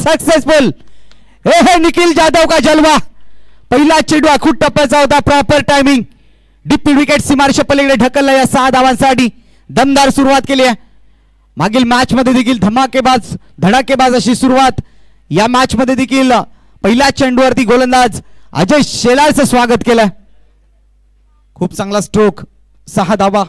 Successful. हे निखिल जाधव का जलवा। पहिला चेंडू अखूट टप्प्याचा होता, प्रॉपर टायमिंग, डीप विकेट सीमारेषा पलीकडे ढकलला या 6 धावांसाठी दमदार सुरुवात केली आहे। मागील मॅच मध्ये देखील धडाकेबाज अशी सुरुवात, या मॅच मध्ये देखील पहिल्या चेंडूवरती गोलंदाज अजय शेलारचं स्वागत केलं। खूप चांगला स्ट्रोक, 6 धावा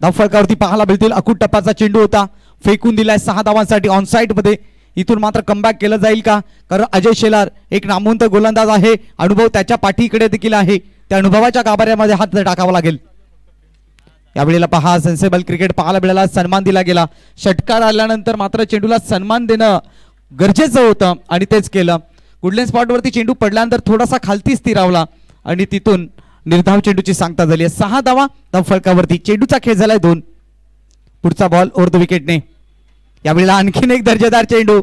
धावफलकावरती पाहायला मिळतील। अखूट टप्प्याचा चेंडू होता, फेकून दिलाय 6 धावांसाठी ऑन साइड मध्ये। इथून मात्र कमबॅक केलं जाईल का, कारण अजय शेलार एक नामवंत गोलंदाज आहे, अनुभव त्याच्या पाठीकडे देखील आहे, त्या अनुभवाच्या गाभाऱ्यामध्ये हात टाकावा लागेल। यावेळेला पहा सेन्सेबल क्रिकेट पाहायला मिळाला, सन्मान दिला गेला। षटकार आल्यानंतर मात्र चेंडूला सन्मान देणं गरजेचं होतं आणि तेच केलं। गुडलेन स्पॉटवरती चेंडू पडल्यानंतर थोडासा खालती स्थिरावला आणि तिथून निर्धाव चेंडूची सांगता झाली। 6 धावा धावफलकावरती, चेंडूचा खेळ झालाय 2। पुढचा बॉल ओव्हर द विकेटने। यावेळेला आणखीन एक दर्जेदार चेंडू,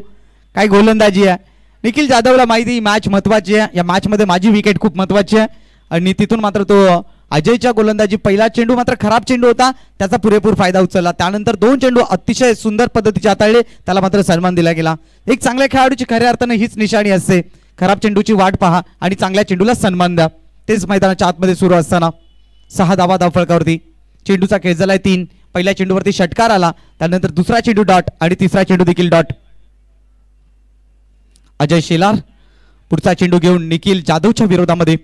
काय गोलंदाजी आहे। निखिल जाधवला माहिती मॅच महत्वाची आहे, या मॅच मध्ये माझी विकेट खूप महत्वाची आहे आणि तिथून मात्र तो अजयच्या गोलंदाजी, पहिला चेंडू मात्र खराब चेंडू होता, त्याचा पुरेपूर फायदा उचलला। त्यानंतर 2 चेंडू अतिशय सुंदर पद्धतीने हाताळले, त्याला मात्र सन्मान दिला गेला। एक चांगल्या खेळाडूची खऱ्या अर्थाने हीच निशाणी असते, खराब चेंडूची वाट पहा आणि चांगल्या चेंडूला सन्मान द्या। तेच मैदानाच्या आतमध्ये सुरू असताना 6 धावा धावफलकावरती, चेंडूचा खेळ झालाय 3। पहिल्या चेंडूवरती षटकार आला, त्यानंतर दुसरा चेंडू डॉट आणि तिसरा चेंडू देखील डॉट। अजय शेलार पुढचा चेंडू घेऊन निखिल जाधवच्या विरोधामध्ये।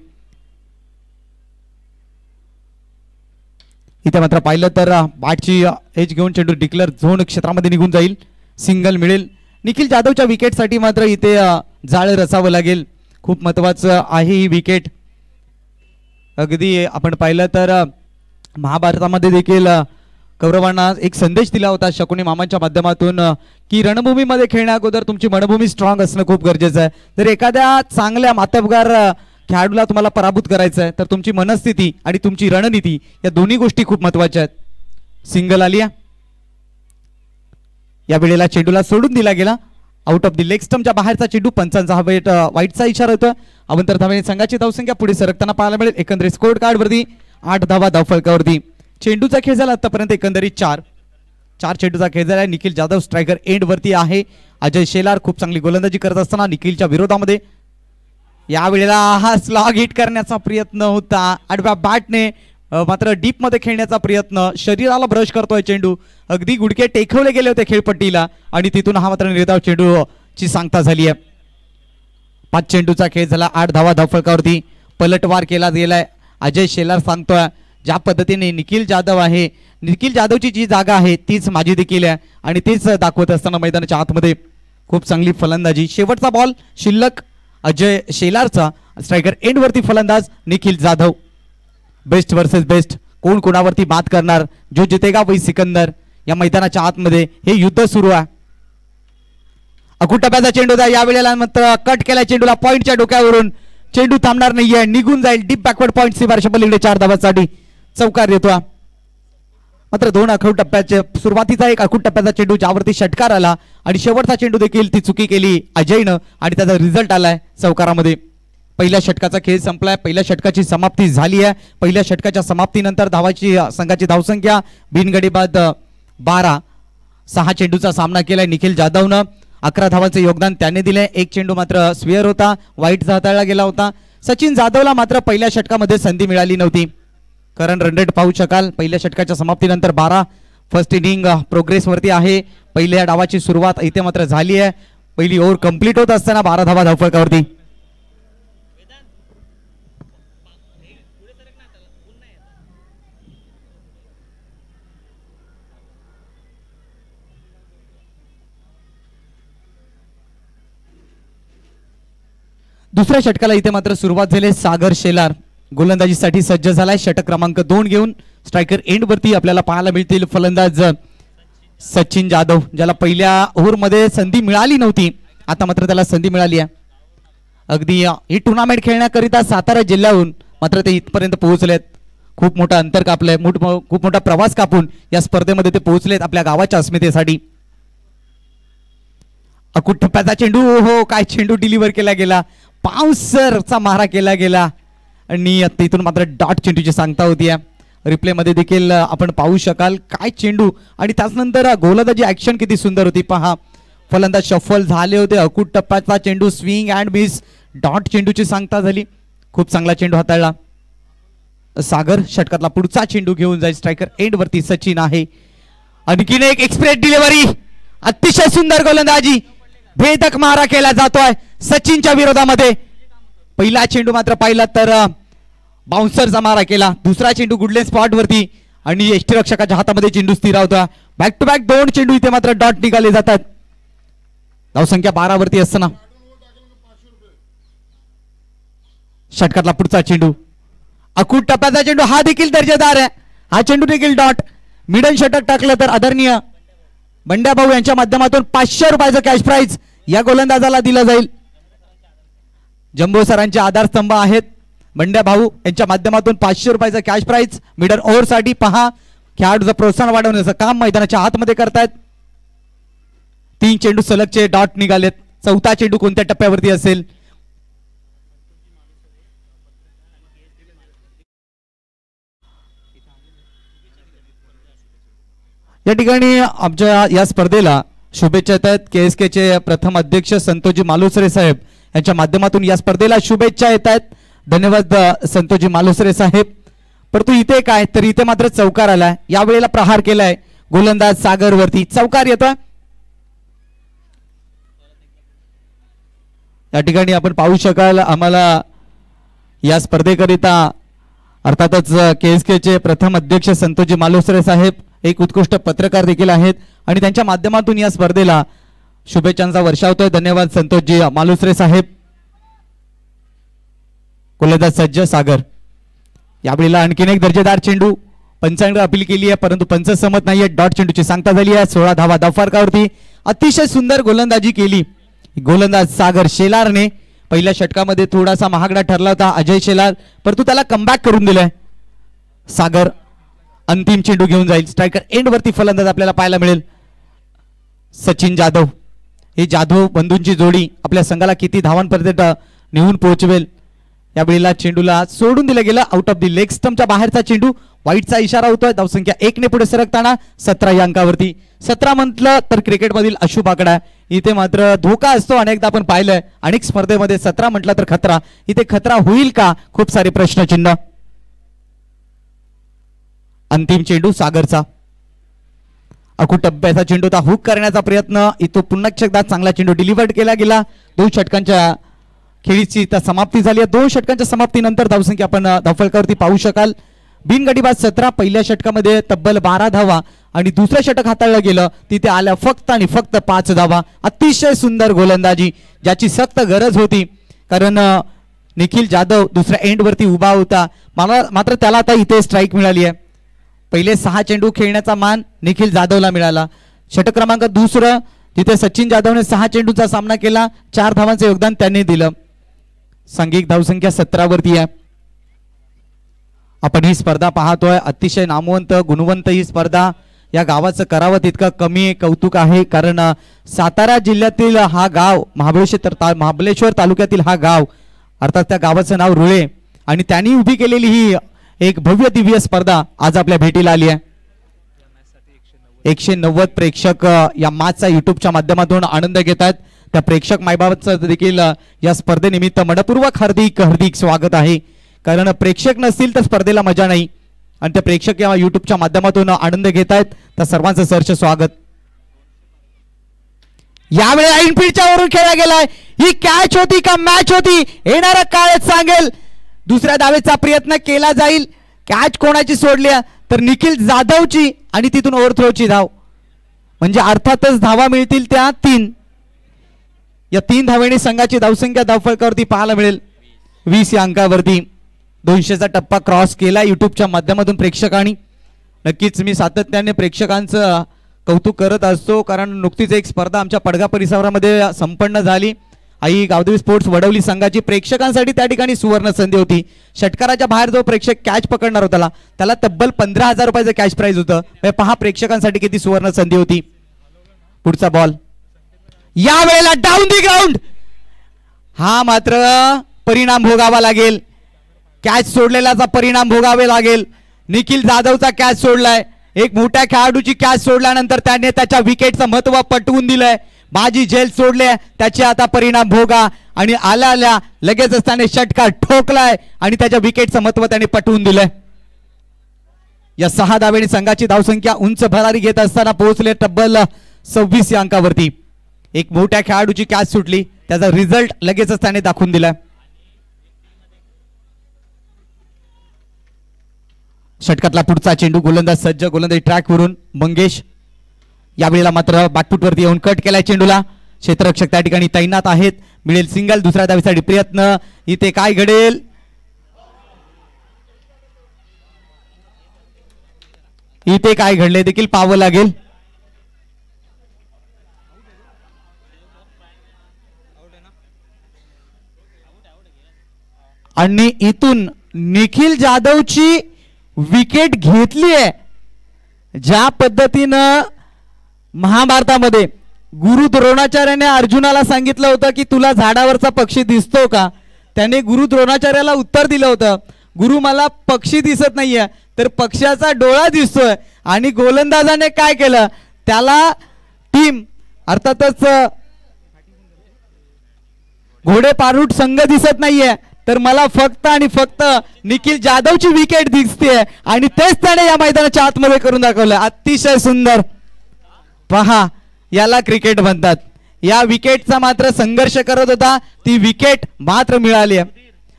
इथे मात्र पाहिलं तर बॅटची एज घेऊन चेंडू डिक्लेअर झोन क्षेत्रामध्ये निघून जाईल, सिंगल मिळेल। निखिल जाधवच्या विकेटसाठी मात्र इथे जाळ रचावं लागेल, खूप महत्वाचं आहे ही विकेट। अगदी आपण पाहिलं तर महाभारतामध्ये देखील कौरवांना एक संदेश दिला होता शकुनी मामांच्या माध्यमातून की रणभूमीमध्ये खेळण्या अगोदर तुमची मनभूमी स्ट्रॉंग असणं खूप गरजेचं आहे। जर एखाद्या चांगल्या मातब्बर खेळाडूला तुम्हाला पराभूत करायचं आहे तर तुमची मनस्थिती आणि तुमची रणनीती या दोन्ही गोष्टी खूप महत्वाच्या आहेत। सिंगल आली, या वेळेला चेंडूला सोडून दिला गेला, आउट ऑफ द लेग स्टंपच्या बाहेरचा चेंडू, पंचांचा वाईटचा इशारा होता। अवंतर धावेने संघाची धावसंख्या पुढे सरकताना पाहायला मिळेल। एकंदरीत स्कोर कार्ड वरती 8 धावा धावफलकावरती, चेंडूचा खेळ झाला आतापर्यंत एकंदरीत 4 चेंडूचा खेळ झाला। निखिल जाधव स्ट्रायकर एंड वरती आहे, अजय शेलार खूप चांगली गोलंदाजी करत असताना निखिलच्या विरोधामध्ये। या वेळेला हा स्लॉग हिट करण्याचा प्रयत्न होता, आडव्या बॅटने मात्र डीप मध्ये खेळण्याचा प्रयत्न, शरीराला ब्रश करतोय चेंडू, अगदी गुडके टेकवले गेले होते खेळपट्टीला आणि तिथून हा मात्र निर्धाव चेंडूची सांगता झाली आहे। 5 चेंडूचा खेळ झाला, 8 धावा धावफलकावरती, पलटवार केला गेलाय। अजय शेलार सांगतोय ज्या पद्धतीने निखिल जाधव आहे, निखिल जाधवची जी जागा आहे तीच माझी देखील आहे आणि तीच दाखवत असताना मैदानाच्या आतमध्ये खूप चांगली फलंदाजी। शेवटचा बॉल शिल्लक अजय शेलारचा, स्ट्रायकर एंड वरती फलंदाज Nikhil Jadhav. Best versus best, कोण कोणावरती मात करणार, जो जितेगा वही सिकंदर, या मैदानाच्या आतमध्ये हे युद्ध सुरू आहे। अखूट टप्प्याचा चेंडू होता, या वेळेला मात्र कट केला चेंडूला पॉइंटच्या डोक्यावरून, चेंडू थांबणार नाहीये, निघून जाईल डीप बॅकवर्ड पॉइंट सीमारेषा पलीकडे 4 धावांसाठी चौकार देतो। मात्र 2 अखूट टप्प्याचे, सुरुवातीचा एक अखूट टप्प्याचा चेंडू ज्यावरती षटकार आला आणि शेवटचा चेंडू देखील ती चुकी केली अजयनं आणि त्याचा रिझल्ट आलाय चौकारामध्ये। पहिल्या षटकाचा खेळ संपलाय, पहिल्या षटकाची समाप्ती झाली आहे। पहिल्या षटकाच्या समाप्तीनंतर धावाची संघाची धावसंख्या बिनगडी बाद 12। 6 चेंडूचा सामना केलाय निखिल जाधवनं, 11 धावांचे योगदान त्याने दिले। एक चेंडू मात्र स्वेअर होता, वाईट हाताळला गेला होता। सचिन जाधवला मात्र पहिल्या षटकामध्ये संधी मिळाली नव्हती, कारण रन रेट पाहू शकाल पहिल्या षटकाच्या समाप्तीनंतर 12। फर्स्ट इनिंग प्रोग्रेस वरती आहे, पहिल्या डावाची सुरुवात इथे मात्र झाली आहे। पहिली ओव्हर कंप्लीट होत असताना 12 धावा धावफलकावरती। दुसऱ्या षटकाला इथे मात्र सुरुवात झाली। सागर शेलार गोलंदाजीसाठी सज्ज झालाय, षटक क्रमांक 2 घेऊन। स्ट्रायकर एंड वरती आपल्याला पाहायला मिळतील फलंदाज सचिन जाधव, ज्याला पहिल्या ओव्हर मध्ये संधी मिळाली नव्हती, आता मात्र त्याला संधी मिळाली आहे। अगदी ही टुर्नामेंट खेळण्याकरिता सातारा जिल्ह्याहून मात्र ते इथपर्यंत पोहोचलेत, खूप मोठा अंतर कापलंय, खूप मोठा प्रवास कापून या स्पर्धेमध्ये ते पोहोचलेत आपल्या गावाच्या अस्मितेसाठी। अखूट टप्प्याचा चेंडू, हो काय चेंडू डिलिव्हर केला गेला, बाउन्सरचा मारा केला गेला आणि तिथून मात्र डॉट चेंडूची सांगता होती। रिप्ले मध्ये देखील आपण पाहू शकाल काय चेंडू आणि त्यानंतर गोलंदाजी ऍक्शन किती सुंदर होती पहा। फलंदाज शफल झाले होते. अकूट टप्प्याचा चेंडू स्विंग अँड मिस डॉट चेंडूची सांगता झाली. खूप चांगला चेंडू हाताळला सागर. षटकातला पुढचा चेंडू घेऊन जाईल. स्ट्रायकर एंड वरती सचिन आहे. आणखीन एक एक्सप्रेस डिलिव्हरी. अतिशय सुंदर गोलंदाजी. भेदक मारा केला जातोय सचिनच्या विरोधामध्ये. पहिला चेंडू मात्र पाहिला तर बाउन्सरचा मारा केला. दुसरा चेंडू गुडलेन स्पॉट वरती आणि यष्टीरक्षकाच्या हातामध्ये चेंडू स्थिर होता. बॅक टू बॅक 2 चेंडू इथे मात्र डॉट निघाले जातात. धावसंख्या 12 वरती असताना षटकातला पुढचा चेंडू. अकूट टप्प्याचा चेंडू हा देखील दर्जेदार आहे. हा चेंडू देखील डॉट. मिडन षटक टाकलं तर आदरणीय बंड्या भाऊ यांच्या माध्यमातून 500 रुपयाचं कॅश प्राइज या गोलंदाजाला दिलं जाईल. जंबो सरांचे आधारस्तंभ आहेत बंड्या भाऊ यांच्या माध्यमातून 500 रुपयाचं कॅश प्राइज मिडन ओव्हर साठी. पहा खेळाडूचं प्रोत्साहन वाढवण्याचं काम मैदानाच्या आतमध्ये करतायत. 3 चेंडू सलगचे डॉट निघालेत. चौथा चेंडू कोणत्या टप्प्यावरती असेल. या ठिकाणी आमच्या या स्पर्धेला शुभेच्छा येत आहेत. KSK चे प्रथम अध्यक्ष संतोषजी मालुसरे साहेब यांच्या माध्यमातून या स्पर्धेला शुभेच्छा येत आहेत. धन्यवाद संतोषजी मालुसरे साहेब. परंतु इथे काय तर इथे मात्र चौकार आलाय. यावेळेला प्रहार केलाय गोलंदाज सागर वरती. चौकार येतोय. या ठिकाणी आपण पाहू शकाल आम्हाला या स्पर्धेकरिता अर्थातच KSK चे प्रथम अध्यक्ष संतोषजी मालुसरे साहेब एक उत्कृष्ट पत्रकार देखील आहेत आणि त्यांच्या माध्यमातून या स्पर्धेला शुभेच्छांचा वर्षाव होतोय. धन्यवाद संतोषजी मालुसरे साहेब. गोलंदाज सज्ज सागर. यावेळेला आणखीन एक दर्जेदार चेंडू. पंचांनी अपील केली आहे परंतु पंच सहमत नाहीये. डॉट चेंडूची सांगता झाली आहे. 16 धावा धावफरकावरती. अतिशय सुंदर गोलंदाजी केली गोलंदाज सागर शेलारने. पहिल्या षटकामध्ये थोडासा महागडा ठरला होता अजय शेलार परंतु त्याला कमबॅक करून दिलंय सागर. अंतिम चेंडू घेऊन जाईल. स्ट्रायकर एंड वरती फलंदाज आपल्याला पाहायला मिळेल सचिन जाधव. ही जाधव बंधूंची जोडी आपल्या संघाला किती धावांपर्यंत नेऊन पोहोचवेल. या वेळेला चेंडूला सोडून दिलं गेलं. आउट ऑफ दी लेग स्टंपच्या बाहेरचा चेंडू. वाईटचा इशारा होतोय. धावसंख्या 1 ने पुढे सरकताना 17 या अंकावरती. 17 म्हटलं तर क्रिकेटमधील अशुभ आकडा. इथे मात्र धोका असतो. अनेकदा आपण पाहिलंय अनेक स्पर्धेमध्ये 17 म्हटलं तर खतरा. इथे खतरा होईल का खूप सारे प्रश्नचिन्ह. अंतिम चेंडू सागरचा. अकूट टप्प्याचा चेंडू हुक करण्याचा प्रयत्न. इथं पुन्हा एकदा चांगला चेंडू डिलिव्हर्ड केला गेला. 2 षटकांच्या खेळीची समाप्ती झाली आहे. 2 षटकांच्या समाप्तीनंतर धावसंख्या आपण धावफलकावरती पाहू शकाल. बिनगडीबाज 17. पहिल्या षटकामध्ये तब्बल 12 धावा आणि दुसऱ्या षटक हाताळलं गेलं तिथे आल्या फक्त आणि फक्त 5 धावा. अतिशय सुंदर गोलंदाजी ज्याची सक्त गरज होती कारण निखिल जाधव दुसऱ्या एंड वरती उभा होता. मात्र त्याला आता इथे स्ट्राईक मिळाली आहे. पहिले 6 चेंडू खेळण्याचा मान निखिल जाधवला मिळाला. षटक क्रमांक 2 तिथे सचिन जाधवने 6 चेंडूचा सामना केला. 4 धावांचे योगदान त्यांनी दिलं. सांघिक धावसंख्या 17 वरती आहे. आपण ही स्पर्धा पाहतोय. अतिशय नामवंत गुणवंत ही स्पर्धा. या गावाचं करावं तितकं कमी कौतुक आहे कारण सातारा जिल्ह्यातील हा गाव महाबळेश्वर तालुक्यातील हा गाव अर्थात त्या गावाचं नाव रुळे आणि त्यांनी उभी केलेली ही एक भव्य दिव्य स्पर्धा आज आपल्या भेटीला आली आहे. 190 प्रेक्षक या मॅचचा युट्यूबच्या माध्यमातून आनंद घेत आहेत. त्या प्रेक्षक मायबाबांचं देखील या स्पर्धेनिमित्त मनपूर्वक हार्दिक स्वागत आहे कारण प्रेक्षक नसतील तर स्पर्धेला मजा नाही आणि ते प्रेक्षक या युट्यूबच्या माध्यमातून आनंद घेत आहेत. त्या सर्वांचं सहर्ष स्वागत. यावेळी आईनफील्डच्या वरून खेळला गेलाय. ही कॅच होती का मॅच होती येणारा काळच सांगेल. दुसऱ्या धावेचा प्रयत्न केला जाईल. कॅच कोणाची सोडली तर निखिल जाधवची आणि तिथून ओव्हरथ्रोची धाव म्हणजे अर्थातच धावा मिळतील त्या 3. या 3 धावेने संघाची धावसंख्या धावफलकावरती पाहायला मिळेल 20 या अंकावरती. 200चा टप्पा क्रॉस केला युट्यूबच्या माध्यमातून प्रेक्षकांनी. नक्कीच मी सातत्याने प्रेक्षकांचं कौतुक करत असतो कारण नुकतीच एक स्पर्धा आमच्या पडगा परिसरामध्ये संपन्न झाली. आई गावदेवी स्पोर्ट्स वडवली संघाची प्रेक्षकांसाठी त्या ठिकाणी सुवर्ण संधी होती. षटकाराच्या बाहेर जो प्रेक्षक कॅच पकडणार होता त्याला तब्बल 15,000 रुपयाचं कॅश प्राइज होतं. पहा प्रेक्षकांसाठी किती सुवर्ण संधी होती. पुढचा बॉल या वेळेला डाऊन दी ग्राउंड. हा मात्र परिणाम भोगावा लागेल. कॅच सोडलेल्याचा परिणाम भोगावे लागेल. निखिल जाधवचा कॅच सोडलाय. एक मोठ्या खेळाडूची कॅच सोडल्यानंतर त्याने त्याच्या विकेटचं महत्त्व पटवून दिलंय. बाजी झेल सोडले त्याचे आता परिणाम भोगा आणि आल्या लगेच त्याने षटकार ठोकलाय आणि त्याच्या विकेटचं महत्व त्याने पटवून दिलंय. या 6 धावेने संघाची धावसंख्या उंच भरारी घेत असताना पोहोचले तब्बल 26 या अंकावरती. एक मोठ्या खेळाडूची कॅच सुटली, त्याचा रिझल्ट लगेचच त्याने दाखवून दिलाय. षटकातला पुढचा चेंडू गोलंदाज सज्ज, गोलंदाजी ट्रॅक वरून मंगेश. यावेळेला मात्र बॅकफुटवरती येऊन कट केलाय चेंडूला. क्षेत्ररक्षक त्या ठिकाणी तैनात आहेत. मिळेल सिंगल. दुसऱ्या धावेसाठी प्रयत्न. इथे काय घडेल? इथे काय घडले देखील पाहावं लागेल. आणि इथून निखिल जाधवची विकेट घेतली आहे. ज्या पद्धतीनं महाभारतामध्ये गुरु द्रोणाचार्याने अर्जुनाला सांगितलं होतं की तुला झाडावरचा पक्षी दिसतो का, त्याने गुरु द्रोणाचार्याला उत्तर दिलं होतं, गुरु मला पक्षी दिसत नाहीये तर पक्षाचा डोळा दिसतोय. आणि गोलंदाजाने काय केलं, त्याला टीम अर्थातच घोडे पारूट संघ दिसत नाहीये तर मला फक्त आणि फक्त निखिल जाधवची विकेट दिसते आणि तेच त्याने या मैदानाच्या आतमध्ये करून दाखवलं. अतिशय सुंदर. पहा, याला क्रिकेट म्हणतात. या विकेटचा मात्र संघर्ष करत होता, ती विकेट मात्र मिळाली आहे.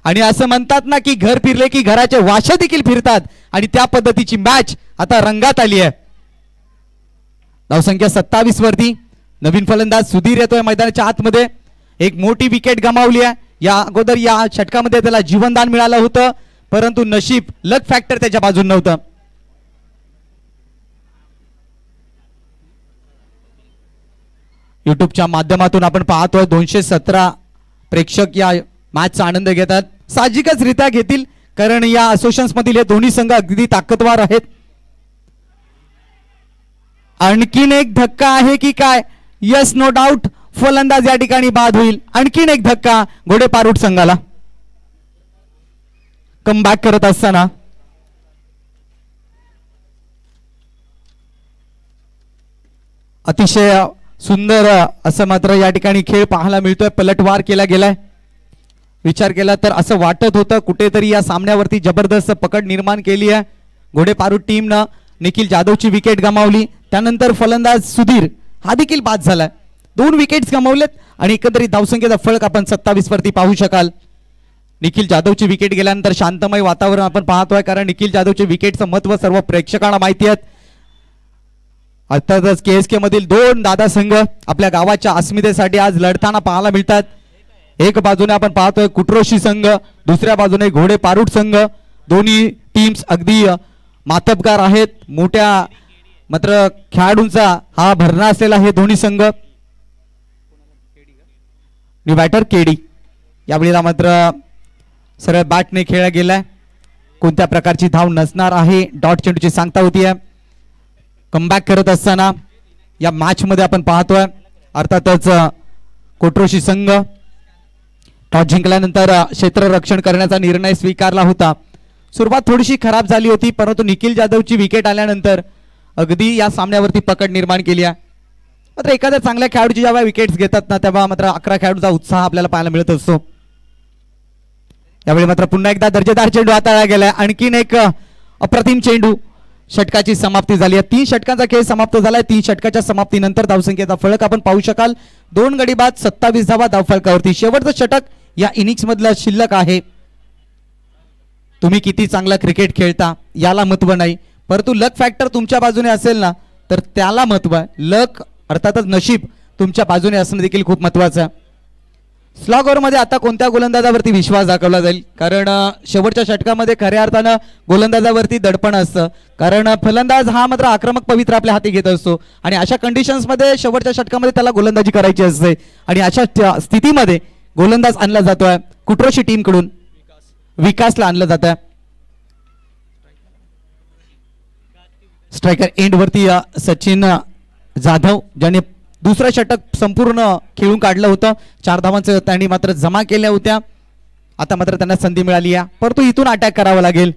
आणि असं म्हणतात ना की घर फिरले की घराचे वाशे देखील फिरतात आणि त्या पद्धतीची मॅच आता रंगात आली आहे. धावसंख्या 27 वरती. नवीन फलंदाज सुधीर येतोय मैदानाच्या आतमध्ये. एक मोठी विकेट गमावली आहे. या अगोदर या षटकामध्ये त्याला जीवनदान मिळालं होतं परंतु नशीब लक फॅक्टर त्याच्या बाजून नव्हतं. युट्यूबच्या माध्यमातून आपण पाहतोय 217 प्रेक्षक या मॅचचा आनंद घेतात. साहजिकच रित्या घेतील कारण या असोसिएशन्स मधील हे दोन्ही संघ अगदी ताकदवार आहेत. आणखीन एक धक्का आहे की काय? Yes, no doubt. फलंदाज या ठिकाणी बाद होईल. आणखीन एक धक्का घोडे पारूट संघाला. कमबॅक करत असताना अतिशय सुंदर असं मात्र या ठिकाणी खेळ पाहायला मिळतोय. पलटवार केला गेलाय. विचार केला तर असं वाटत होतं कुठेतरी या सामन्यावरती जबरदस्त पकड निर्माण केली आहे. घोडे पारूट टीमनं निखिल जाधवची विकेट गमावली. त्यानंतर फलंदाज सुधीर हा देखील बाद झालाय. 2 विकेट्स गमावलेत आणि एकंदरीत धावसंख्येचा फरक आपण 27 वरती पाहू शकाल. निखिल जाधवची विकेट गेल्यानंतर शांतमय वातावरण आपण पाहतोय कारण निखिल जाधवच्या विकेटचं महत्व सर्व प्रेक्षकांना माहिती आहे. अर्थातच KSK मधील 2 दादा संघ आपल्या गावाच्या अस्मितेसाठी आज लढताना पाहायला मिळतात. एक बाजूने आपण पाहतोय कुट्रोशी संघ, दुसऱ्या बाजूने घोडे पारूट संघ. दोन्ही टीम्स अगदी मातबगार आहेत. मोठ्या मात्र खेळाडूंचा हा भरणा असलेला हे दोन्ही संघ. बॅटर केडी यावेळेला मात्र सरळ बॅटने खेळला गेलाय. कोणत्या प्रकारची धाव नसणार आहे डॉट चेंडूची सांगता होतीये. कमबॅक करत असताना या मॅच मध्ये आपण पाहतोय अर्थातच कोट्रोशी संघ टॉस जिंकल्यानंतर क्षेत्ररक्षण करण्याचा निर्णय स्वीकारला होता. सुरुवात थोडीशी खराब झाली होती परंतु निखिल जाधवची विकेट आल्यानंतर अगदी या सामन्यावरती पकड निर्माण केली आहे. मात्र एखाद्या चांगल्या खेळाडूची जेव्हा विकेट्स घेतात ना तेव्हा मात्र 11 खेळाडूचा उत्साह आपल्याला पाहायला मिळत असतो. यावेळी मात्र पुन्हा एकदा दर्जेदार चेंडू हाताळला गेलाय. आणखीन एक अप्रतिम चेंडू. षटकाची समाप्ती झाली आहे. 3 षटकांचा खेळ समाप्त झालाय. 3 षटकाच्या समाप्तीनंतर धावसंख्येचा फरक आपण पाहू शकाल. 2 गडी बाद 27 धावा धावफलकावरती. शेवटचं षटक या इनिंग्स मधलं शिल्लक आहे. तुम्ही किती चांगला क्रिकेट खेळता याला महत्व नाही परंतु लक फॅक्टर तुमच्या बाजूने असेल ना तर त्याला महत्व आहे. लक अर्थातच नशीब तुमच्या बाजूने असणं देखील खूप महत्वाचं आहे. स्लॉग ओव्हर मध्ये आता कोणत्या गोलंदाजावरती विश्वास दाखवला जाईल कारण शेवटच्या षटकामध्ये खऱ्या अर्थानं गोलंदाजावरती दडपण असतं कारण फलंदाज हा मात्र आक्रमक पवित्र आपल्या हाती घेत असतो आणि अशा कंडिशन्स मध्ये शेवटच्या षटकामध्ये त्याला गोलंदाजी करायची असते आणि अशा स्थितीमध्ये गोलंदाज आणला जातोय कुट्रोशी टीम कडून. विकासला आणलं जात आहे. स्ट्रायकर एंड वरती सचिन जाधव ज्याने दुसरं षटक संपूर्ण खेळून काढलं होतं. 4 धावांचं त्यांनी मात्र जमा केल्या होत्या. आता मात्र त्यांना संधी मिळाली आहे परंतु इथून अटॅक करावा लागेल.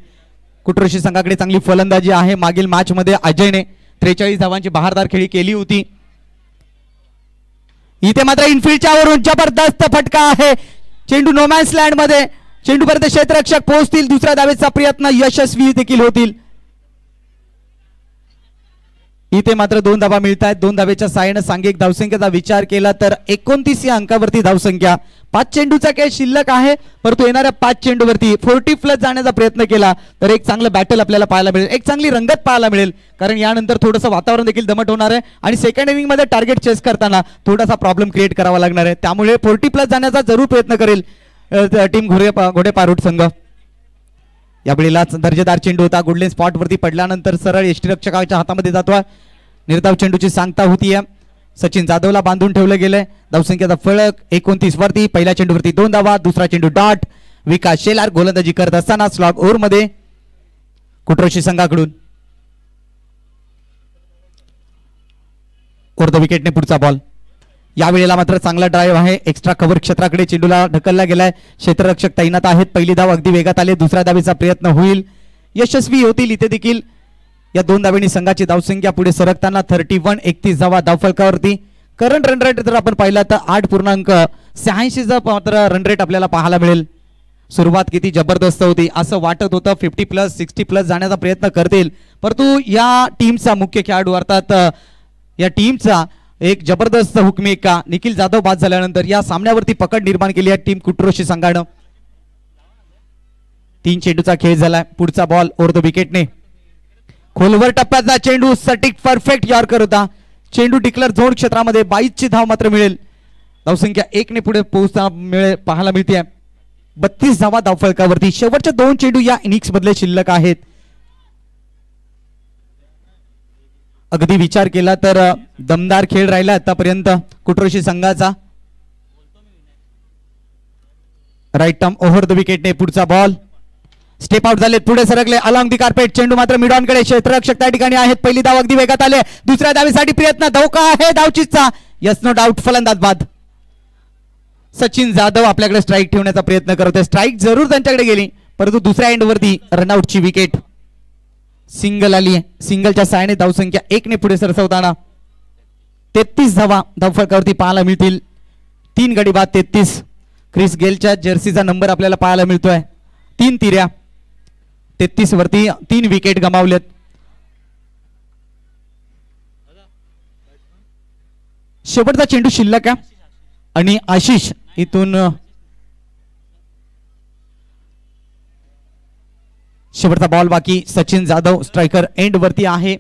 कुट्रोशी संघाकडे चांगली फलंदाजी आहे. मागील मॅच मध्ये अजयने 43 धावांची बहारदार खेळी केली होती. इथे मात्र इनफिल्डच्या वरून जबरदस्त फटका आहे. चेंडू नोमॅन्स लँड मध्ये, चेंडूपर्यंत क्षेत्ररक्षक पोहोचतील, दुसऱ्या धावेचा प्रयत्न यशस्वी देखील होतील. इथे मात्र 2 धावा मिळत आहेत. 2 धावेच्या साहाय्याने सांघिक धावसंख्येचा विचार केला तर 29 या अंकावरती धावसंख्या. 5 चेंडूचा खेळ शिल्लक आहे, परंतु येणाऱ्या 5 चेंडूवरती 40+ जाण्याचा प्रयत्न केला तर एक चांगलं बॅटल आपल्याला पाहायला मिळेल, एक चांगली रंगत पाहायला मिळेल. कारण यानंतर थोडंसं वातावरण देखील दमट होणार आहे आणि सेकंड इनिंग मध्ये टार्गेट चेस करताना थोडासा प्रॉब्लेम क्रिएट करावा लागणार आहे. त्यामुळे 40+ जाण्याचा जरूर प्रयत्न करेल टीम घोडे पारूट संघ. यावेळेलाच दर्जेदार चेंडू होता, गुडलेन स्पॉट वरती पडल्यानंतर सरळ यष्टीरक्षकाच्या हातामध्ये जातोय. निर्धाव चेंडूची सांगता होतीये. सचिन जाधवला बांधून ठेवलं गेलंय. धावसंख्येचा फलक 29 वरती. पहिल्या चेंडूवरती 2 धावा, दुसरा चेंडू डॉट. विकास शेलार गोलंदाजी करत असताना स्लॉग ओव्हर मध्ये कुट्रोशी संघाकडून. अर्ध विकेटने पुढचा बॉल. यावेळेला मात्र चांगला ड्राईव्ह आहे. एक्स्ट्रा कव्हर क्षेत्राकडे चेंडूला ढकलला गेलाय. क्षेत्ररक्षक तैनात आहेत. पहिली धाव अगदी वेगात आले. दुसऱ्या धावेचा प्रयत्न होईल, यशस्वी होतील. इथे देखील या 2 धावेंनी संघाची धावसंख्या पुढे सरकताना 31. 31 धावा धावफलकावरती. करंट रन रेट जर आपण पाहिला तर 8.86 मात्र रन रेट आपल्याला पाहायला मिळेल. सुरुवात किती जबरदस्त होती असं वाटत होतं. 50+, 60+ जाण्याचा प्रयत्न करतील, परंतु या टीमचा मुख्य खेळाडू अर्थात या टीमचा एक जबरदस्त हुकमेका निखिल जाधव बाद झाल्यानंतर या सामन्यावरती पकड निर्माण केली आहे टीम कुट्रोशी संघानं. 3 चेंडूचा खेळ झालाय. पुढचा बॉल ओव्हर द विकेटने. खोलवर टप्प्याचा चेंडू सटीक परफेक्ट यॉर्कर होता. चेंडू डिक्लेअर झोन क्षेत्रामध्ये 22ची धाव मात्र मिळेल. धावसंख्या 1 ने पुढे पोहोचताना पाहायला मिळते. 32 धावा धावफलकावरती. शेवटचे 2 चेंडू या इनिंग्स मधले शिल्लक आहेत. अगदी विचार केला तर दमदार खेळ राहिला आतापर्यंत कुट्रोशी संघाचा. राईट टर्म ओव्हर द विकेटने पुढचा बॉल. स्टेप आउट झाले, पुढे सरकले अलॉंग दी कार्पेट. चेंडू मात्र मिड ऑन कडे. क्षेत्ररक्षक त्या ठिकाणी आहेत. पहिली धाव अगदी वेगात आले. दुसऱ्या धावेसाठी प्रयत्न. धोका आहे धावचीचा. Yes no doubt. फलंदाज बाद. सचिन जाधव आपल्याकडे स्ट्राईक ठेवण्याचा प्रयत्न करतोय. स्ट्राईक जरूर त्यांच्याकडे गेली, परंतु दुसऱ्या एंड वरती रनआउटची विकेट. सिंगल आली. सिंगलच्या साहाय्याने धावसंख्या 1 ने पुढे सरसवताना 33 धावा धावफलकावरती पाहायला मिळतील. 3 गडी बाद 33. क्रिस गेलच्या जर्सीचा नंबर आपल्याला पाहायला मिळतोय. 3 तिऱ्या. 33 वरती 3 विकेट गमावलेत. शेवटचा चेंडू शिल्लक आहे आणि आशिष इथून शेवटचा बॉल बाकी. सचिन जाधव स्ट्रायकर एंड वरती आहे.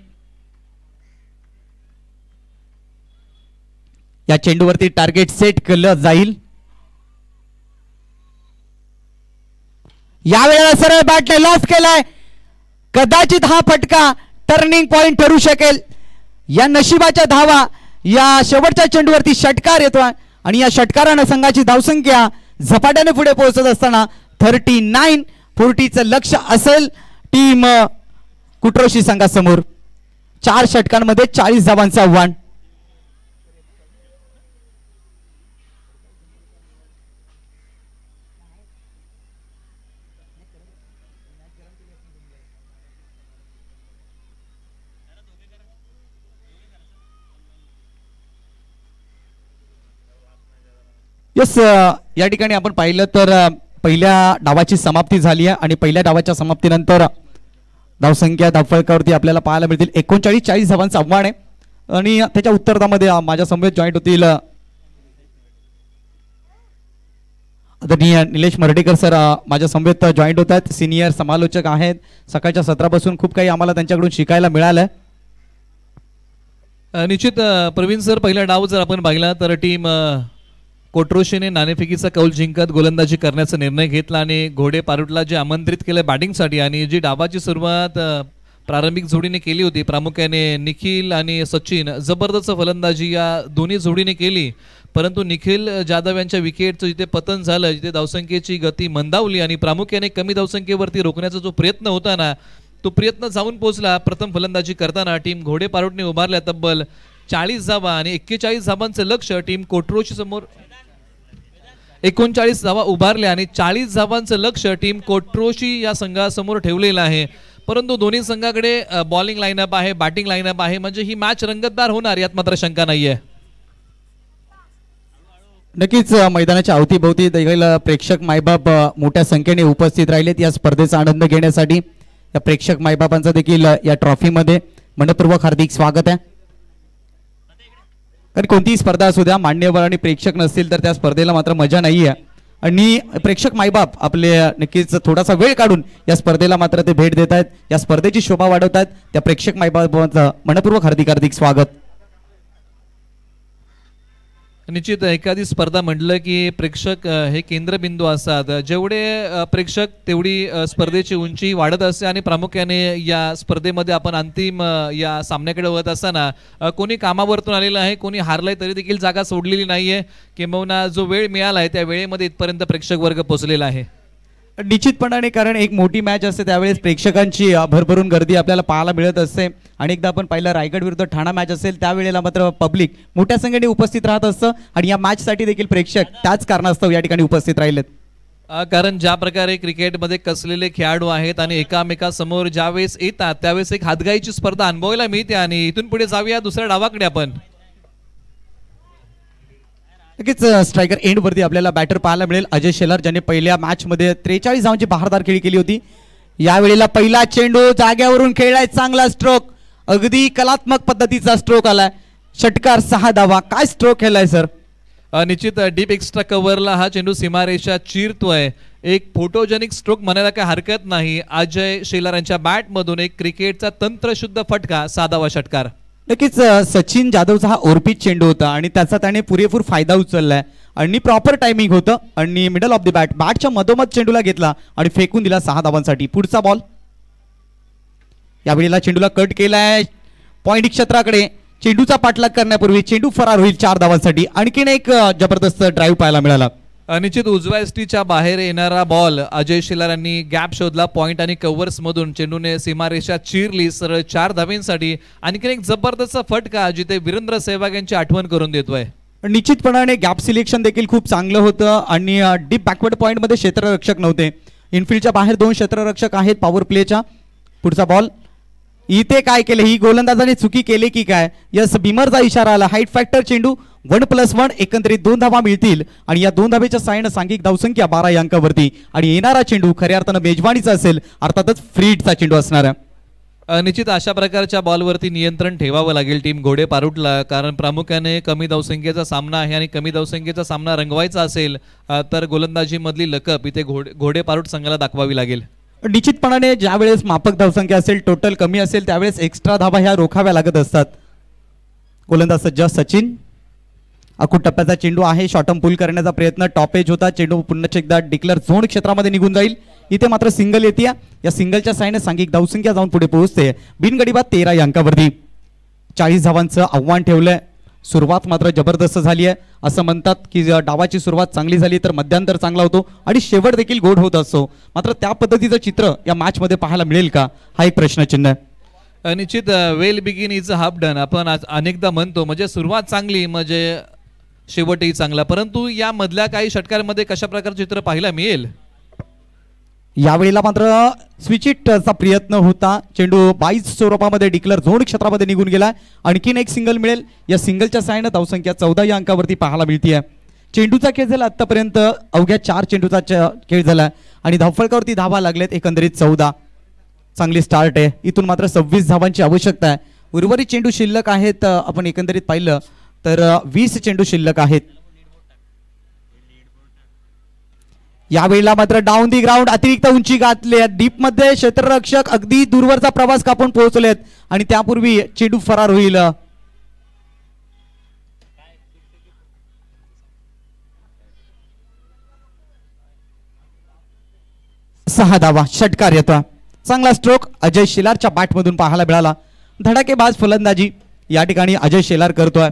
या चेंडूवरती टार्गेट सेट केलं जाईल. यावेळेला सरळ बॅटने लॉफ केलाय. कदाचित हा फटका टर्निंग पॉइंट ठरू शकेल. या नशिबाच्या धावा या शेवटच्या चेंडूवरती षटकार येतोय आणि या षटकारानं संघाची धावसंख्या झपाट्याने पुढे पोहोचत असताना 39. 40चं लक्ष असेल टीम कुट्रोशी संघासमोर. 4 षटकांमध्ये 40 धावांचं आव्हान. यस, या ठिकाणी आपण पाहिलं तर पहिल्या डावाची समाप्ती झाली आहे आणि पहिल्या डावाच्या समाप्तीनंतर धावसंख्या धावफलकावरती आपल्याला पाहायला मिळतील 39-40 धावांचं आव्हान आहे. आणि त्याच्या उत्तरार्धामध्ये माझ्या समवेत जॉईंट होतील आदरणीय निलेश मर्डेकर सर. माझ्या समवेत जॉईंट होत आहेत. सिनियर समालोचक आहेत. सकाळच्या सत्रापासून खूप काही आम्हाला त्यांच्याकडून शिकायला मिळालं. निश्चित प्रवीण सर, पहिला डाव जर आपण पाहिला तर टीम कोट्रोशीने नाणेफेकीचा कौल जिंकत गोलंदाजी करण्याचा निर्णय घेतला आणि घोडे पारुटला जे आमंत्रित केलं बॅटिंगसाठी आणि जी डावाची सुरुवात प्रारंभिक जोडीने केली होती, प्रामुख्याने निखिल आणि सचिन जबरदस्त फलंदाजी या दोन्ही जोडीने केली. परंतु निखिल जाधव यांच्या विकेटचं जिथे पतन झालं, जिथे धावसंख्येची गती मंदावली आणि प्रामुख्याने कमी धावसंख्येवरती रोखण्याचा जो प्रयत्न होता ना, तो प्रयत्न जाऊन पोहोचला. प्रथम फलंदाजी करताना टीम घोडे पारुटने उभारल्या तब्बल 40 धावा आणि 41 धावांचं लक्ष टीम कोट्रोशी समोर 39 धावा उभारल्या आणि 40 धावांचं लक्ष टीम कोट्रोशी या संघासमोर ठेवलेलं आहे. परंतु दोन्ही संघाकडे बॉलिंग लाईनअप आहे, बॅटिंग लाईनअप आहे, म्हणजे ही मॅच रंगतदार होणार यात मात्र शंका नाहीये. नक्कीच मैदानाच्या अवतीभोवती देखील प्रेक्षक मायबाप मोठ्या संख्येने उपस्थित राहिलेत या स्पर्धेचा आनंद घेण्यासाठी. या प्रेक्षक मायबापांचं देखील या ट्रॉफीमध्ये मनपूर्वक हार्दिक स्वागत आहे. कारण कोणतीही स्पर्धा असू द्या, मान्यवर आणि प्रेक्षक नसतील तर त्या स्पर्धेला मात्र मजा नाही आहे. आणि प्रेक्षक मायबाप आपले नक्कीच थोडासा वेळ काढून या स्पर्धेला मात्र ते भेट देत आहेत, या स्पर्धेची शोभा वाढवत आहेत. त्या प्रेक्षक मायबापांचं मनपूर्वक हार्दिक हार्दिक स्वागत. निश्चित एखादी स्पर्धा म्हटलं की प्रेक्षक हे केंद्रबिंदू असतात. जेवढे प्रेक्षक तेवढी स्पर्धेची उंची वाढत असते. आणि प्रामुख्याने या स्पर्धेमध्ये आपण अंतिम या सामन्याकडे वळत असताना कोणी कामावरतून आलेलं आहे, कोणी हारलंय तरी देखील जागा सोडलेली नाहीये. किंबहुना जो वेळ मिळाला आहे त्या वेळेमध्ये इथपर्यंत प्रेक्षक वर्ग पोहोचलेला आहे. निश्चितपणाने, कारण एक मोठी मॅच असते त्यावेळेस प्रेक्षकांची भरभरून गर्दी आपल्याला पाहायला मिळत असते. आणि एकदा आपण पाहिलं रायगड विरुद्ध ठाणा मॅच असेल त्यावेळेला मात्र पब्लिक मोठ्या संख्येने उपस्थित राहत असतं. आणि या मॅचसाठी देखील प्रेक्षक त्याच कारणास्तव या ठिकाणी उपस्थित राहिलेत. कारण ज्या प्रकारे क्रिकेटमध्ये कसलेले खेळाडू आहेत आणि एकामेकासमोर ज्यावेळेस येतात त्यावेळेस एक हातगाईची स्पर्धा अनुभवायला मिळते. आणि इथून पुढे जाऊया दुसऱ्या डावाकडे आपण. नक्कीच स्ट्रायकर एंड वरती आपल्याला बॅटर पाहायला मिळेल अजय शेलार, ज्याने पहिल्या मॅच मध्ये 43 धावांची बहारदार खेळी केली होती. यावेळेला पहिला चेंडू जाग्यावरून खेळलाय, चांगला स्ट्रोक, अगदी कलात्मक पद्धतीचा स्ट्रोक आलाय. षटकार 6 धावा. काय स्ट्रोक खेळलाय सर. निश्चित डीप एक्स्ट्रा कव्हरला हा चेंडू सीमारेषा चिरतोय. एक फोटोजेनिक स्ट्रोक म्हणायला काही हरकत नाही. अजय शेलार यांच्या बॅट मधून एक क्रिकेटचा तंत्रशुद्ध फटका, 6 धावा षटकार. नक्कीच सचिन जाधवचा हा ओरपीच चेंडू होता आणि त्याचा त्याने पुरेपूर फायदा उचललाय. आणि प्रॉपर टायमिंग होतं आणि मिडल ऑफ द बॅटच्या मधोमध चेंडूला घेतला आणि फेकून दिला 6 धावांसाठी. पुढचा बॉल. यावेळेला चेंडूला कट केलाय पॉइंट क्षेत्राकडे. चेंडूचा पाठलाग करण्यापूर्वी चेंडू फरार होईल 4 धावांसाठी. आणखीन एक जबरदस्त ड्राईव्ह पाहायला मिळाला. निश्चित उजव्या एसटीच्या बाहेर येणारा बॉल अजय शेलार यांनी गॅप शोधला. पॉइंट आणि कव्हर्स मधून चेंडूने सीमारेषा चिरली सरळ 4 धावांसाठी. आणखीन एक जबरदस्त फटका जिथे वीरेंद्र सेहवाग यांची आठवण करून देतोय. निश्चितपणाने गॅप सिलेक्शन देखील खूप चांगलं होतं आणि डीप बॅकवर्ड पॉइंट मध्ये क्षेत्ररक्षक नव्हते. इनफिल्डच्या बाहेर 2 क्षेत्ररक्षक आहेत पॉवर प्लेच्या. पुढचा बॉल. इथे काय केलं, ही गोलंदाजाने चुकी केली की काय. यस, बिमरचा इशारा आला. हाईट फॅक्टर चेंडू 1+1 एकंदरीत 2 धावा मिळतील. आणि या 2 धावेच्या साहाय्याने सांघिक धावसंख्या 12 या अंकावरती. आणि येणारा चेंडू खऱ्या अर्थानं मेजवानीचा असेल, अर्थातच फ्री हिटचा चेंडू असणार आहे. निश्चित अशा प्रकारच्या बॉलवरती नियंत्रण ठेवावं लागेल टीम घोडे पारुटला. कारण प्रामुख्याने कमी धावसंख्येचा सामना आहे आणि कमी धावसंख्येचा सामना रंगवायचा असेल तर गोलंदाजी मधली लकप इथे घोडे पारुट संघाला दाखवावी लागेल. निश्चितपणाने ज्यावेळेस माफक धावसंख्या असेल, टोटल कमी असेल, त्यावेळेस एक्स्ट्रा धावा ह्या रोखाव्या लागत असतात. गोलंदाज सज्ज सचिन. अकूट टप्प्याचा चेंडू आहे. शॉर्टम पुल करण्याचा प्रयत्न, टॉप एज होता. चेंडू पुन्हा एकदा डिक्लेअर झोन क्षेत्रामध्ये निघून जाईल. इथे मात्र सिंगल येते. या सिंगलच्या साहाय्याने सांघिक धावसंख्या जाऊन पुढे पोहोचते. बिनगडी बाद 13 या अंकावरती. 40 धावांचं आव्हान ठेवलंय. सुरुवात मात्र जबरदस्त झाली आहे. असं म्हणतात की डावाची सुरुवात चांगली झाली तर मध्यांतर चांगला होतो आणि शेवट देखील गोड होत असतो. मात्र त्या पद्धतीचं चित्र या मॅच मध्ये पाहायला मिळेल का, हा एक प्रश्नचिन्ह आहे. निश्चित well begin is a half done आपण अनेकदा म्हणतो. म्हणजे सुरुवात चांगली म्हणजे शेवटही चांगला. परंतु या मधल्या काही षटकांमध्ये कशा प्रकारचे चित्र पाहायला मिळेल. यावेळेला मात्र स्विचिटचा प्रयत्न होता. चेंडू 22 स्वरूपामध्ये डिक्लेअर झोन क्षेत्रामध्ये निघून गेला. आणखीन एक सिंगल मिळेल. या सिंगलच्या साहाय्याने धावसंख्या 14 या अंकावरती पाहायला मिळते. चेंडूचा खेळ झाला आतापर्यंत अवघ्या 4 चेंडूचा खेळ झाला आणि धावफलकावरती धावा लागलेत एकंदरीत 14. चांगली स्टार्ट आहे. इथून मात्र 26 धावांची आवश्यकता आहे. उर्वरित चेंडू शिल्लक आहेत. आपण एकंदरीत पाहिलं तर 20 चेंडू शिल्लक आहेत. यावेळेला मात्र डाऊन दी ग्राउंड अतिरिक्त उंची गाठली. डीप मध्ये क्षेत्ररक्षक अगदी दूरवरचा प्रवास कापून पोहोचलेत आणि त्यापूर्वी चेंडू फरार होईल. सहा धावा षटकार येतो. चांगला स्ट्रोक अजय शेलारच्या बॅटमधून पाहायला मिळाला. धडाकेबाज फलंदाजी या ठिकाणी अजय शेलार करतोय.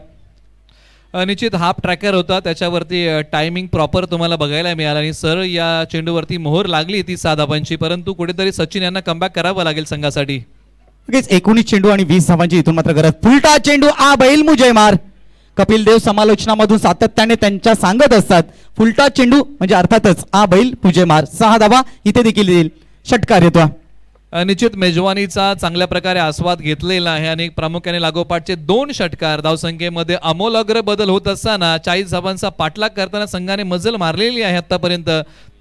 निश्चित हाफ ट्रॅकर होता, त्याच्यावरती टायमिंग प्रॉपर तुम्हाला बघायला मिळाला आणि सर या चेंडूवरती मोहर लागली ती 6 धावांची. परंतु कुठेतरी सचिन यांना कमबॅक करावं लागेल संघासाठी. 19 चेंडू आणि 20 धावांची इथून मात्र गरज. फुलटा चेंडू आ बैल मुझे मार. कपिल देव समालोचनामधून सातत्याने त्यांच्या सांगत असतात फुलटा चेंडू म्हणजे अर्थातच आ बैल मुझे मार. 6 धावा इथे देखील येईल. षटकार येतो. निश्चित मेजवानीचा चांगल्या प्रकारे आस्वाद घेतलेला आहे आणि प्रामुख्याने लागोपाठचे 2 षटकार धावसंख्येमध्ये अमोलाग्र बदल होत असताना 40 धावांचा पाठलाग करताना संघाने मजल मारलेली आहे आतापर्यंत.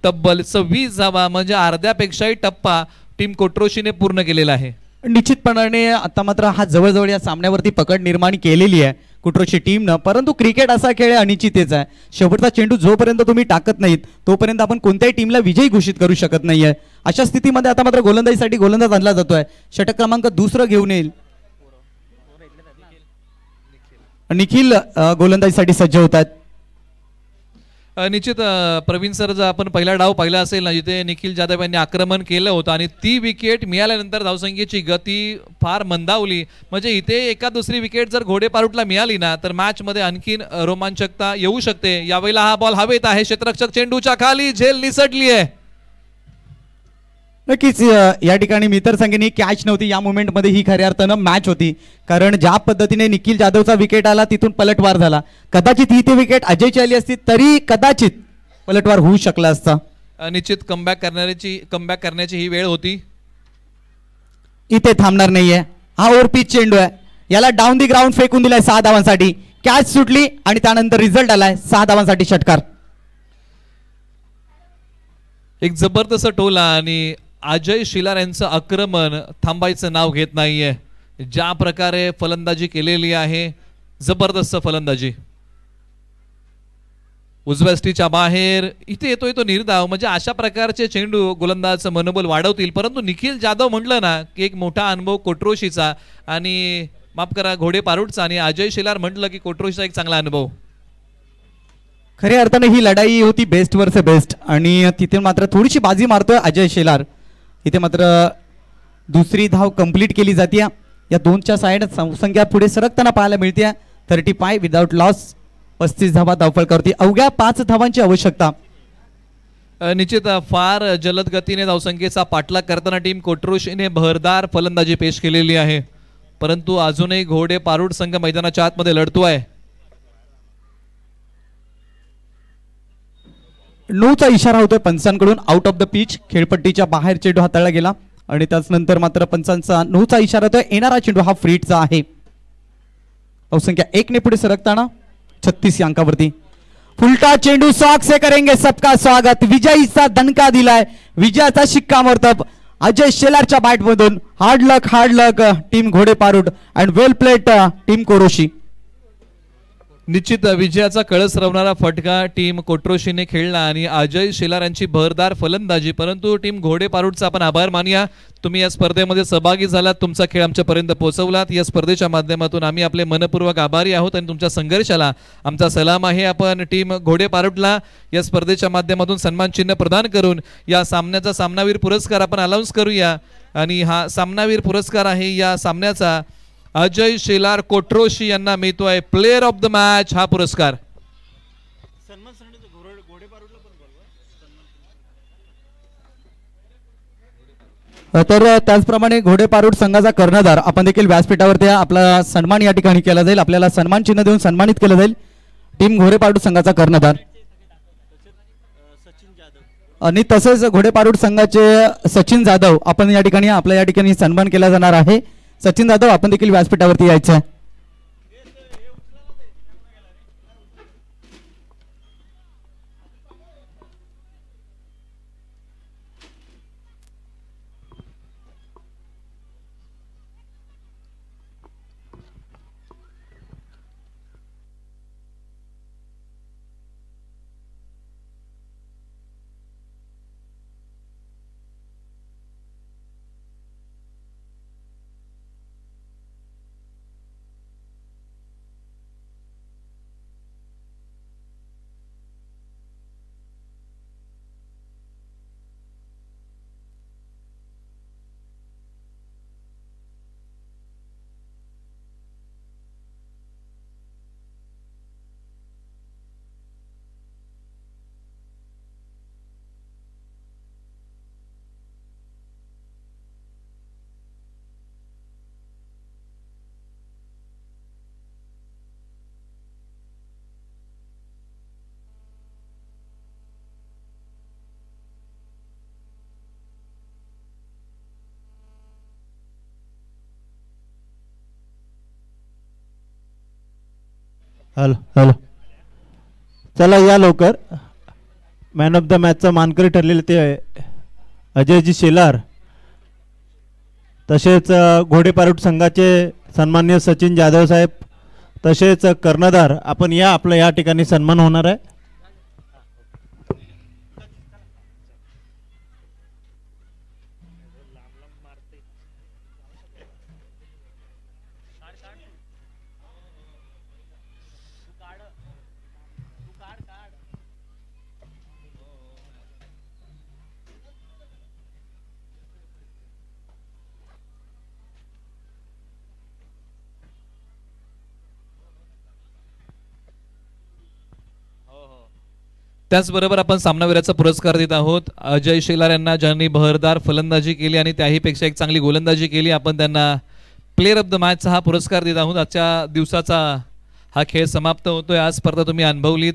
तब्बल 26 धावा म्हणजे अर्ध्यापेक्षाही टप्पा टीम कोट्रोशीने पूर्ण केलेला आहे. निश्चितपणाने आता मात्र हा जवळजवळ या सामन्यावरती पकड निर्माण केलेली आहे कुट्रोची टीमनं. परंतु क्रिकेट असा खेळ अनिश्चितच आहे. शेवटचा चेंडू जोपर्यंत तुम्ही टाकत नाहीत तोपर्यंत आपण कोणत्याही टीमला विजयी घोषित करू शकत नाहीये. अशा स्थितीमध्ये आता मात्र गोलंदाजीसाठी गोलंदाज आणला जातोय. षटक क्रमांक 2 घेऊन येईल. निखिल गोलंदाजीसाठी सज्ज होतात. निश्चित प्रवीण सर, जर आपण पहिला डाव पाहिला असेल ना, जिथे निखिल जाधव यांनी आक्रमण केलं होतं आणि ती विकेट मिळाल्यानंतर धावसंख्येची गती फार मंदावली. म्हणजे इथे एका दुसरी विकेट जर घोडे पारुटला मिळाली ना तर मॅच मध्ये आणखीन रोमांचकता येऊ शकते. यावेळेला हा बॉल हवेत आहे, क्षेत्ररक्षक चेंडूच्या खाली, झेल निसटली आहे. नक्कीच या ठिकाणी मी तर सांगेन ही कॅच नव्हती, या मोमेंटमध्ये ही खऱ्या अर्थानं मॅच होती. कारण ज्या पद्धतीने निखिल जाधवचा विकेट आला तिथून पलटवार झाला. कदाचित ही ती विकेट अजयची आली असती तरी कदाचित पलटवार होऊ शकला असता. निश्चित कमबॅक करण्याची ही वेळ होती. इथे थांबणार नाहीये. हा ओव्हरपिच चेंडू आहे, याला डाऊन दी ग्राउंड फेकून दिलाय 6 धावांसाठी. कॅच सुटली आणि त्यानंतर रिझल्ट आलाय 6 धावांसाठी षटकार. एक जबरदस्त टोला आणि अजय शिलार यांचं आक्रमण थांबायचं नाव घेत नाहीये. ज्या प्रकारे फलंदाजी केलेली आहे, जबरदस्त फलंदाजी. उजव्या स्टीच्या बाहेर इथे येतोय तो निर्धाव. म्हणजे अशा प्रकारचे चेंडू गोलंदाजाचं मनोबल वाढवतील. परंतु निखिल जाधव म्हटलं ना की एक मोठा अनुभव कोट्रोशीचा आणि माफ करा घोडे पारुटचा, आणि अजय शिलार म्हटलं की कोट्रोशीचा एक चांगला अनुभव. खऱ्या अर्थाने ही लढाई होती बेस्ट वर्सेस बेस्ट आणि तिथे मात्र थोडीशी बाजी मारतोय अजय शेलार. इथे मात्र दुसरी धाव कंप्लीट केली जाते. या 2च्या साइड संख्या पुढे सरकताना पाहायला मिळते. 35 विदाउट लॉस, 35 धावा धावफलकावरती. अवघ्या 5 धावांची आवश्यकता. निश्चित फार जलद गतीने धावसंख्येचा पाठलाग करताना टीम कोट्रोशीने भरदार फलंदाजी पेश केलेली आहे. परंतु अजूनही घोडे पारुट संघ मैदानाच्या आतमध्ये लढतोय. 9चा इशारा होतोय पंचांकडून. आउट ऑफ द पिच, खेळपट्टीच्या बाहेर चेंडू हाताळला गेला आणि त्याच नंतर मात्र पंचांचा 9चा इशारा होतोय. येणारा चेंडू हा फ्रीटचा आहे. धावसंख्या 1 ने पुढे सरकताना 36 या अंकावरती. फुलटा चेंडू, सॉक से करेंगे सबका स्वागत. विजयीचा दणका दिलाय, विजयाचा शिक्कामोर्तब अजय शेलारच्या बॅट मधून. हार्ड लक टीम घोडे पारुट अँड वेल प्लेड टीम कोरोशी. निश्चित विजयाचा कळस रवणारा फटका टीम कोट्रोशीने खेळला आणि अजय शेलार यांची भरदार फलंदाजी. परंतु टीम घोडे पारुटचा आपण आभार मानूया. तुम्ही या स्पर्धेमध्ये सहभागी झालात, तुमचा खेळ आमच्यापर्यंत पोहोचवलात. या स्पर्धेच्या माध्यमातून आम्ही आपले मनपूर्वक आभारी आहोत आणि तुमच्या संघर्षाला आमचा सलाम आहे. आपण टीम घोडे पारुटला या स्पर्धेच्या माध्यमातून सन्मान चिन्ह प्रदान करून या सामन्याचा सामनावीर पुरस्कार आपण अनाउन्स करूया. आणि हा सामनावीर पुरस्कार आहे या सामन्याचा अजय शेलार कोट्रोशी यांना मिळतोय प्लेअर ऑफ द मॅच हा पुरस्कार. तर त्याचप्रमाणे घोडे पारुट संघाचा कर्णधार आपण देखील व्यासपीठावरती आपला सन्मान या ठिकाणी केला जाईल. आपल्याला सन्मान चिन्ह देऊन सन्मानित केलं जाईल. टीम घोडे पारुट संघाचा कर्णधार आणि तसेच घोडे पारुट संघाचे सचिन जाधव आपण या ठिकाणी आपल्या या ठिकाणी सन्मान केला जाणार आहे. सचिन जाधव आपण देखील व्यासपीठावरती यायचं आहे. हॅलो हॅलो, चला या लवकर. मॅन ऑफ द मॅचचा मानकरी ठरलेले ते अजयजी शेलार, तसेच घोडे पारूट संघाचे सन्माननीय सचिन जाधव साहेब, तसेच कर्णधार आपण या, आपलं या ठिकाणी सन्मान होणार आहे. त्याचबरोबर आपण सामनावीराचा पुरस्कार देत आहोत. अजय शेलार यांना, ज्यांनी बहरदार फलंदाजी केली आणि त्याहीपेक्षा एक चांगली गोलंदाजी केली, आपण त्यांना प्लेअर ऑफ द मॅचचा हा पुरस्कार देत आहोत. आजच्या दिवसाचा हा खेळ समाप्त होतोय. आज स्पर्धा तुम्ही अनुभवलीत.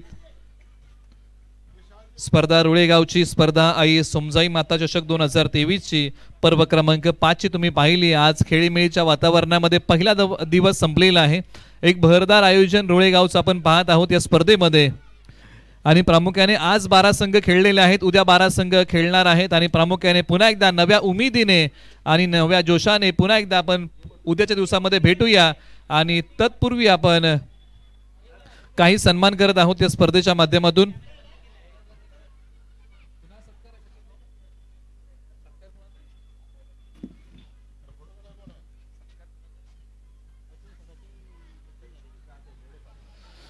स्पर्धा रुळेगावची स्पर्धा आई सोमजाई माता चषक 2023ची पर्व क्रमांक 5 ची तुम्ही पाहिली. आज खेळीमेळीच्या वातावरणामध्ये पहिला दिवस संपलेला आहे. एक बहरदार आयोजन रुळेगावचं आपण पाहत आहोत या स्पर्धेमध्ये. आणि प्रामुख्याने आज 12 संघ खेळलेले आहेत, उद्या 12 संघ खेळणार आहेत. आणि प्रामुख्याने पुन्हा एकदा नव्या उमेदीने आणि नव्या जोशाने पुन्हा एकदा आपण उद्याच्या दिवसामध्ये भेटूया. आणि तत्पूर्वी आपण काही सन्मान करत आहोत या स्पर्धेच्या माध्यमातून.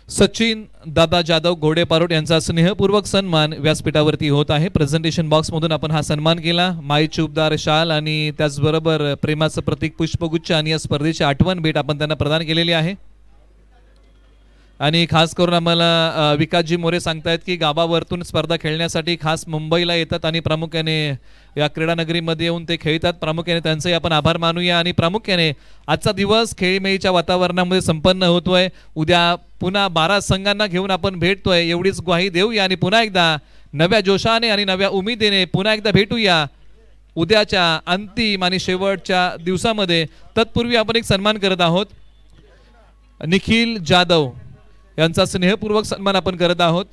सचिन दादा जाधव घोडे पारूट यांचा स्नेहपूर्वक सन्मान व्यासपीठावरती होत आहे. प्रेझेंटेशन बॉक्स मधून आपण हा सन्मान केला. माई चुबदार शाल आणि त्याचबरोबर प्रेमाचं प्रतीक पुष्पगुच्छ आणि या स्पर्धेची आठवण भेट आपण त्यांना प्रदान केलेली आहे. आणि खास करून आम्हाला विकासजी मोरे सांगतायत की गावावरतून स्पर्धा खेळण्यासाठी खास मुंबईला येतात आणि प्रामुख्याने या क्रीडा नगरीमध्ये येऊन ते खेळतात. प्रामुख्याने त्यांचे आपण आभार मानूया. आणि प्रामुख्याने आजचा दिवस खेळीमेळीच्या वातावरणामध्ये संपन्न होतोय. उद्या पुन्हा 12 संघांना घेऊन आपण भेटतोय एवढीच ग्वाही देऊया. आणि पुन्हा एकदा नव्या जोशाने आणि नव्या उमेदीने पुन्हा एकदा भेटूया उद्याच्या अंतिम आणि शेवटच्या दिवसामध्ये. तत्पूर्वी आपण एक सन्मान करत आहोत. निखिल जाधव यांचा स्नेहपूर्वक सन्मान आपण करत आहोत.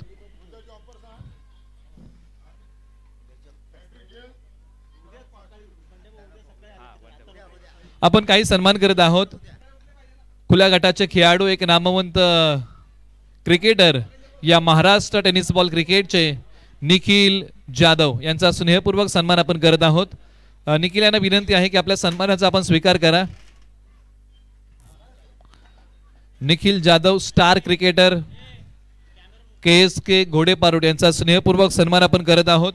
आपण काही सन्मान करत आहोत. खुल्या गटाचे खेळाडू, एक नामवंत क्रिकेटर या महाराष्ट्र टेनिस बॉल क्रिकेटचे निखिल जाधव यांचा स्नेहपूर्वक सन्मान आपण करत आहोत. निखिल यांना विनंती आहे की आपल्या सन्मानाचा आपण स्वीकार करा. Nikhil Jadhav star cricketer KSK घोडे पारूट यांचा स्नेहपूर्वक सन्मान आपण करत आहोत.